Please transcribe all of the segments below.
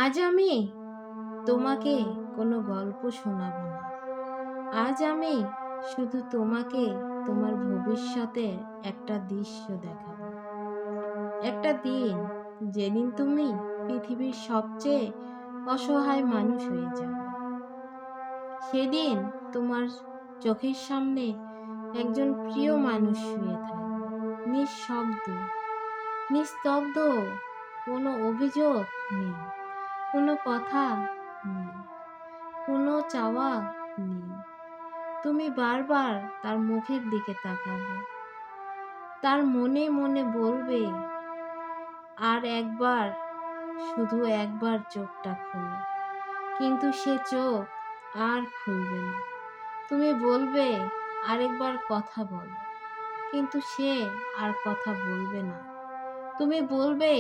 আজ আমি তোমাকে কোনো গল্প শোনাবো না। আজ আমি শুধু তোমাকে তোমার ভবিষ্যতের একটা দৃশ্য দেখাবো। একটা দিন যেদিন তুমি পৃথিবীর সবচেয়ে অসহায় মানুষ হয়ে যাবে। সেদিন তোমার চোখের সামনে একজন প্রিয় মানুষ শুয়ে থাকবে, নিঃশব্দ, নিস্তব্ধ, কোনো অভিযোগ নেই, কোনো কথা নেই, কোনো চাওয়া নেই। তুমি বারবার তার মুখের দিকে তাকাবে, তার মনে মনে বলবে, আর একবার, শুধু একবার চোখটা খোলো। কিন্তু সে চোখ আর খুলবে না। তুমি বলবে, আরেকবার কথা বলো, কিন্তু সে আর কথা বলবে না। তুমি বলবে,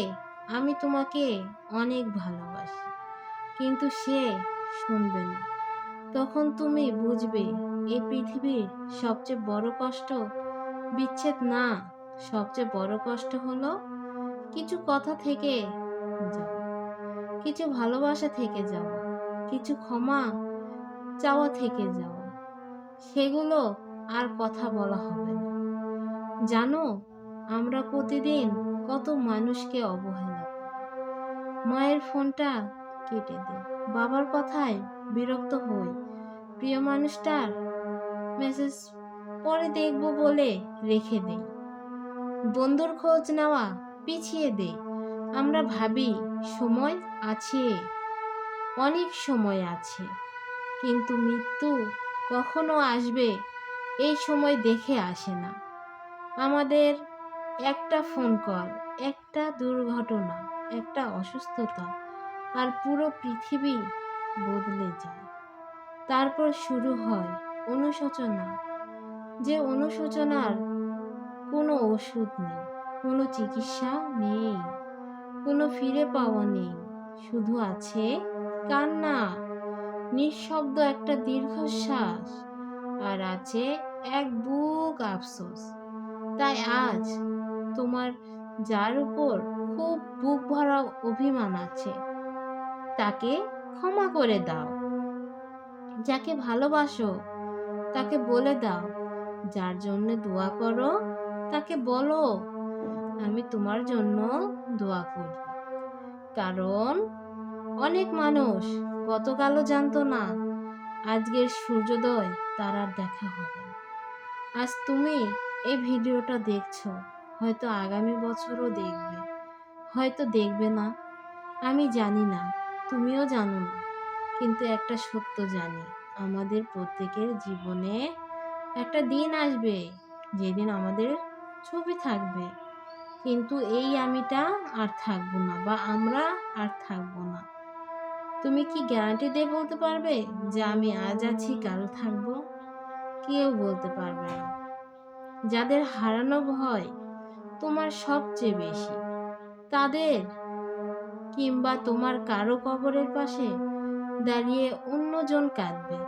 আমি তোমাকে অনেক ভালোবাসি, কিন্তু সে শুনবে না। তখন তুমি বুঝবে, এই পৃথিবীর সবচেয়ে বড় কষ্ট বিচ্ছেদ না, সবচেয়ে বড় কষ্ট হলো কিছু কথা থেকে যাওয়া, কিছু ভালোবাসা থেকে যাওয়া, কিছু ক্ষমা চাওয়া থেকে যাওয়া। সেগুলো আর কথা বলা হবে না। জানো, আমরা প্রতিদিন কত মানুষকে অবহেলা করি। মায়ের ফোনটা কেটে দিই, বাবার কথায় বিরক্ত হই, প্রিয় মানুষটার মেসেজ পরে দেখব বলে রেখে দেই, বন্ধুর খোঁজ নেওয়া পিছিয়ে দেই। আমরা ভাবি সময় আছে, অনেক সময় আছে, কিন্তু মৃত্যু কখনো আসবে এই সময় দেখে আসে না। আমাদের একটা ফোন কল, একটা দুর্ঘটনা, একটা অসুস্থতা, আর পুরো পৃথিবী বদলে যায়। তারপর শুরু হয় অনুশোচনা, যে অনুশোচনার কোনো ওষুধ নেই, কোনো চিকিৎসা নেই, কোনো ফিরে পাওয়া নেই। শুধু আছে কান্না, নিঃশব্দ একটা দীর্ঘশ্বাস, আর আছে এক বুক আফসোস। তাই আজ তোমার যার উপর খুব বুক ভরা অভিমান আছে, তাকে ক্ষমা করে দাও। যাকে ভালোবাসো তাকে বলে দাও। যার জন্য দোয়া করো তাকে বলো, আমি তোমার জন্য দোয়া করি। কারণ অনেক মানুষ গতকালও জানতো না আজকের সূর্যোদয় তার আর দেখা হবে না। আজ তুমি এই ভিডিওটা দেখছো, হয়তো আগামী বছরও দেখবে, হয়তো দেখবে না, আমি জানি না, তুমিও জানো না। কিন্তু একটা সত্য জানি, আমাদের প্রত্যেকের জীবনে একটা দিন আসবে যেদিন আমাদের ছবি থাকবে, কিন্তু এই আমিটা আর থাকবো না, বা আমরা আর থাকবো না। তুমি কি গ্যারান্টি দিয়ে বলতে পারবে যে আমি আজ আছি কাল থাকবো? কেউ বলতে পারবে না। যাদের হারানো ভয় তোমার সবচেয়ে বেশি, তাদের, কিংবা তোমার কারো কবরের পাশে দাঁড়িয়ে অন্যজন কাঁদবে,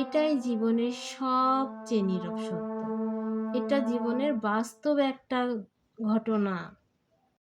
এটাই জীবনের সবচেয়ে নীরব সত্য। এটা জীবনের বাস্তব একটা ঘটনা।